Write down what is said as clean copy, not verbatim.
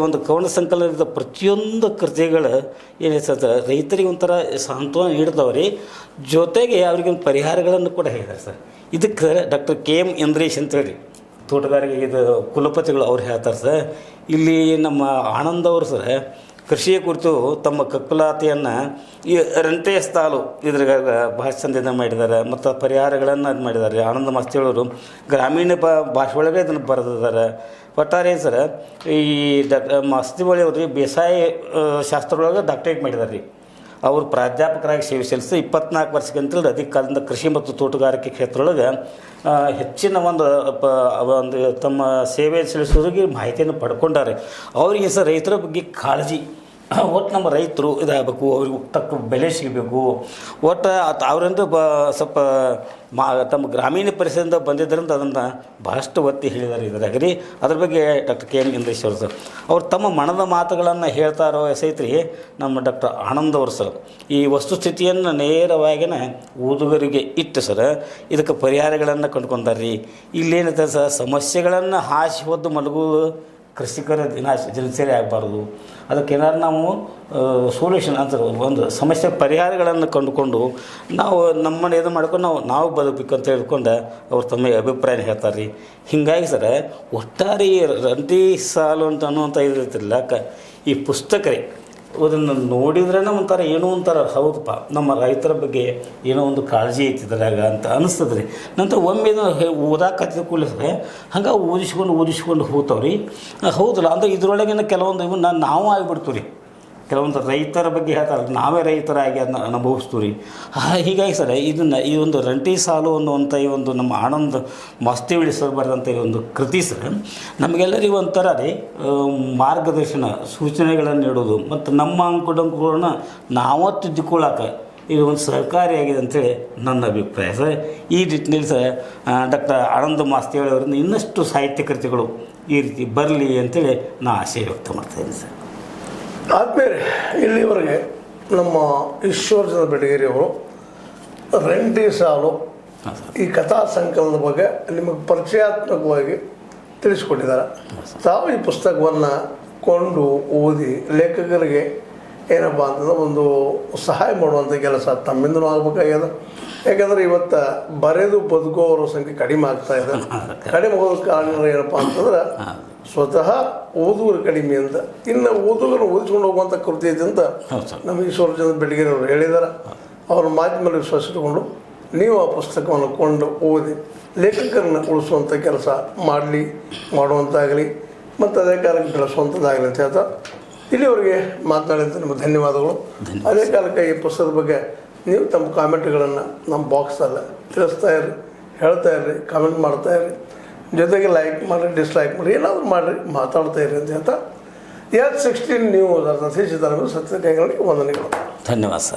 ಒಂದು ಕವನ ಸಂಕಲನದ ಪ್ರತಿಯೊಂದು ಕೃತಿಗಳು ಏನಿಸ್ತದೆ ರೈತರಿಗೆ ಒಂಥರ ಸಾಂತ್ವನ ನೀಡ್ತಾವ್ರಿ. ಜೊತೆಗೆ ಅವ್ರಿಗೆ ಪರಿಹಾರಗಳನ್ನು ಕೂಡ ಹೇಳಿದ್ದಾರೆ ಸರ್. ಇದಕ್ಕೆ ಡಾಕ್ಟರ್ KM ಇಂದ್ರೇಶ್ ಅಂತೇಳಿ ತೋಟಗಾರಿಕೆ ಇದು ಕುಲಪತಿಗಳು ಅವ್ರು ಹೇಳ್ತಾರೆ ಸರ್. ಇಲ್ಲಿ ನಮ್ಮ ಆನಂದ್ ಅವರು ಸರ್ ಕೃಷಿಯ ಕುರಿತು ತಮ್ಮ ಕಕ್ಕಲಾತಿಯನ್ನು ಈ ರಂಟೆ ಸಾಲು ಇದ್ರಾಗ ಭಾಷೆ ಚಂದ ಮಾಡಿದ್ದಾರೆ ಮತ್ತು ಪರಿಹಾರಗಳನ್ನು ಅದು ಮಾಡಿದ್ದಾರೆ. ಆನಂದ ಮಾಸ್ತಿಯವರು ಗ್ರಾಮೀಣ ಭಾಷೆ ಒಳಗೆ ಇದನ್ನು ಬರೆದಿದ್ದಾರೆ. ಒಟ್ಟಾರೆ ಸರ್ ಈ ಮಾಸ್ತಿಬಳಿ ಅವರು ಬೇಸಾಯ ಶಾಸ್ತ್ರದೊಳಗೆ ಡಾಕ್ಟರೇಟ್ ಮಾಡಿದ್ದಾರೆ ರೀ. ಅವರು ಪ್ರಾಧ್ಯಾಪಕರಾಗಿ ಸೇವೆ ಸಲ್ಲಿಸಿ 24 ವರ್ಷಕ್ಕಿಂತಲೂ ಅಧಿಕ ಕಾಲದಿಂದ ಕೃಷಿ ಮತ್ತು ತೋಟಗಾರಿಕೆ ಕ್ಷೇತ್ರದೊಳಗೆ ಹೆಚ್ಚಿನ ಒಂದು ತಮ್ಮ ಸೇವೆ ಸಲ್ಲಿಸೋರಿಗೆ ಮಾಹಿತಿಯನ್ನು ಪಡ್ಕೊಂಡಾರೆ. ಅವರಿಗೆ ಸರ್ ರೈತರ ಬಗ್ಗೆ ಕಾಳಜಿ, ಒಟ್ಟು ನಮ್ಮ ರೈತರು ಇದಾಗಬೇಕು, ಅವ್ರಿಗೆ ತಕ್ಕ ಬೆಲೆ ಸಿಗಬೇಕು, ಒಟ್ಟು ಅವರಿಂದ ಸ್ವಲ್ಪ ತಮ್ಮ ಗ್ರಾಮೀಣ ಪರಿಸರದಿಂದ ಬಂದಿದ್ದರಿಂದ ಅದನ್ನು ಭಾಳಷ್ಟು ಒತ್ತಿ ಹೇಳಿದ್ದಾರೆ ಇದ್ರಾಗ ರೀ. ಅದ್ರ ಬಗ್ಗೆ ಡಾಕ್ಟರ್ KM ಇಂದ್ರೇಶ್ ಅವರು ಸರ್ ಅವ್ರು ತಮ್ಮ ಮನದ ಮಾತುಗಳನ್ನು ಹೇಳ್ತಾರೋ ಎಸೈತ್ರಿ ನಮ್ಮ ಡಾಕ್ಟರ್ ಆನಂದ್ ಅವರು ಸರ್ ಈ ವಸ್ತುಸ್ಥಿತಿಯನ್ನು ನೇರವಾಗಿನ ಓದುಗರಿಗೆ ಇಟ್ಟು ಸರ್ ಇದಕ್ಕೆ ಪರಿಹಾರಗಳನ್ನು ಕಂಡುಕೊಂಡಾರೆ ರೀ. ಇಲ್ಲೇನಿದೆ ಸರ್ ಸಮಸ್ಯೆಗಳನ್ನು ಹಾಸಿ ಹೊದ್ದು ಮಲಗುವುದು ಕೃಷಿಕರ ದಿನಚರಿ ಆಗಬಾರ್ದು. ಅದಕ್ಕೇನಾದ್ರು ನಾವು ಸೊಲ್ಯೂಷನ್ ಅಂತ ಒಂದು ಸಮಸ್ಯೆ ಪರಿಹಾರಗಳನ್ನು ಕಂಡುಕೊಂಡು ನಾವು ನಮ್ಮನ್ನು ಇದು ಮಾಡ್ಕೊಂಡು ನಾವು ಬದುಕಬೇಕು ಅಂತ ಹೇಳ್ಕೊಂಡು ಅವ್ರು ತಮ್ಮ ಅಭಿಪ್ರಾಯ ಹೇಳ್ತಾರೆ ರೀ. ಹೀಗಾಗಿ ಸರ್ ಒಟ್ಟಾರೆ ಈ ರಂಟಿ ಸಾಲು ಅಂತ ಅನ್ನುವಂಥ ಇದಿರ್ತಿಲ್ಲ ಈ ಪುಸ್ತಕ ರೀ ಅದನ್ನು ನೋಡಿದ್ರೇ ಒಂಥರ ಏನೋ ಒಂಥರ ಹೌದಪ್ಪ ನಮ್ಮ ರೈತರ ಬಗ್ಗೆ ಏನೋ ಒಂದು ಕಾಳಜಿ ಐತಿದ್ರಾಗ ಅಂತ ಅನಿಸ್ತದೆ ರೀ. ನಂತರ ಒಮ್ಮೆ ಓದಾಕತ್ತಿದ ಕೂಡಲೇ ಹಂಗೆ ಓದಿಸ್ಕೊಂಡು ಹೋಗ್ತಾವ್ರಿ. ಹೌದಲ್ಲ ಅಂದರೆ ಇದ್ರೊಳಗಿನ ಕೆಲವೊಂದು ಇವನ್ನ ನಾವು ಆಗಿಬಿಡ್ತೀವಿ ರೀ. ಕೆಲವೊಂದು ರೈತರ ಬಗ್ಗೆ ಹೇಳ್ತಾರೆ, ನಾವೇ ರೈತರಾಗಿ ಅದನ್ನ ಅನುಭವಿಸ್ತೀವಿ ರೀ. ಹೀಗಾಗಿ ಸರ್ ಈ ಒಂದು ರಂಟಿ ಸಾಲು ಅನ್ನುವಂಥ ಈ ಒಂದು ನಮ್ಮ ಆನಂದ್ ಮಾಸ್ತಿವಳಿ ಸರ್ ಬರೆದಂಥ ಈ ಒಂದು ಕೃತಿ ಸರ್ ನಮಗೆಲ್ಲರಿಗೂ ಒಂಥರ ರೀ ಮಾರ್ಗದರ್ಶನ ಸೂಚನೆಗಳನ್ನು ನೀಡೋದು ಮತ್ತು ನಮ್ಮ ಅಂಕುಡಂಕುಗಳನ್ನ ನಾವು ತಿದ್ದುಕೊಳ್ಳೋಕೆ ಇದು ಒಂದು ಸಹಕಾರಿಯಾಗಿದೆ ಅಂತೇಳಿ ನನ್ನ ಅಭಿಪ್ರಾಯ ಸರ್. ಈ ನಿಟ್ಟಿನಲ್ಲಿ ಸರ್ ಡಾಕ್ಟರ್ ಆನಂದ್ ಮಾಸ್ತಿವಳಿ ಅವರಿಂದ ಇನ್ನಷ್ಟು ಸಾಹಿತ್ಯ ಕೃತಿಗಳು ಈ ರೀತಿ ಬರಲಿ ಅಂತೇಳಿ ನಾನು ಆಶಯ ವ್ಯಕ್ತ ಮಾಡ್ತಾಯಿದ್ದೀನಿ ಸರ್. ಆದಮೇಲೆ ಇಲ್ಲಿವರೆಗೆ ನಮ್ಮ ಈಶ್ವರಚಂದ್ರ ಬೆಟಗೇರಿಯವರು ರಂಟಿ ಸಾಲು ಈ ಕಥಾ ಸಂಕಲನದ ಬಗ್ಗೆ ನಿಮಗೆ ಪರಿಚಯಾತ್ಮಕವಾಗಿ ತಿಳಿಸ್ಕೊಟ್ಟಿದ್ದಾರೆ. ತಾವು ಈ ಪುಸ್ತಕವನ್ನು ಕೊಂಡು ಓದಿ ಲೇಖಕರಿಗೆ ಏನಪ್ಪ ಅಂತಂದ್ರೆ ಒಂದು ಸಹಾಯ ಮಾಡುವಂಥ ಕೆಲಸ ತಮ್ಮಿಂದಲೂ ಆಗಬೇಕಾಗ್ಯದ. ಯಾಕೆಂದರೆ ಇವತ್ತು ಬರೆದು ಬದುಕೋರ ಸಂಖ್ಯೆ ಕಡಿಮೆ ಆಗ್ತಾ ಇದೆ. ಕಡಿಮೆ ಹೋಗೋದು ಕಾರಣ ಏನಪ್ಪ ಅಂತಂದ್ರೆ ಸ್ವತಃ ಓದುಗರು ಕಡಿಮೆ ಅಂತ. ಇನ್ನು ಓದುಗರು ಓದಿಸ್ಕೊಂಡು ಹೋಗುವಂಥ ಕೃತಿ ಐತೆ ಅಂತ ನಮ್ಮ ಈಶ್ವರಚಂದ್ರ ಬೆಟಗೇರಿ ಅವರು ಹೇಳಿದ್ದಾರೆ. ಅವ್ರ ಮಾಧ್ಯಮದಲ್ಲಿ ವಿಶ್ವಾಸ ಇಟ್ಟುಕೊಂಡು ನೀವು ಆ ಪುಸ್ತಕವನ್ನು ಕೊಂಡು ಓದಿ ಲೇಖಕರನ್ನು ಉಳಿಸುವಂಥ ಕೆಲಸ ಮಾಡುವಂತಾಗಲಿ ಮತ್ತು ಅದೇ ಕಾಲಕ್ಕೆ ಬೆಳೆಸುವಂಥದ್ದಾಗಲಿ ಅಂತ ಹೇಳ್ತಾ ಇಲ್ಲಿವರೆಗೆ ಮಾತನಾಡಿದಂಥ ನಿಮಗೆ ಧನ್ಯವಾದಗಳು. ಅದೇ ಕಾಲಕ್ಕೆ ಈ ಪುಸ್ತಕದ ಬಗ್ಗೆ ನೀವು ತಮ್ಮ ಕಾಮೆಂಟ್ಗಳನ್ನು ನಮ್ಮ ಬಾಕ್ಸಲ್ಲಿ ತಿಳಿಸ್ತಾ ಇರ್ರಿ, ಹೇಳ್ತಾ ಇರ್ರಿ, ಕಾಮೆಂಟ್ ಮಾಡ್ತಾ ಇರ್ರಿ, ಜೊತೆಗೆ ಲೈಕ್ ಮಾಡಿರಿ, ಡಿಸ್ಲೈಕ್ ಮಾಡಿರಿ, ಏನಾದರೂ ಮಾಡಿರಿ, ಮಾತಾಡ್ತಾ ಇರಿ ಅಂತ ಹೇಳ್ತಾ H16 ನ್ಯೂಸ್ ಸತ್ಯ ಕೈಗಳಿಗೆ ವಂದನೆಗಳು. ಧನ್ಯವಾದ ಸರ್.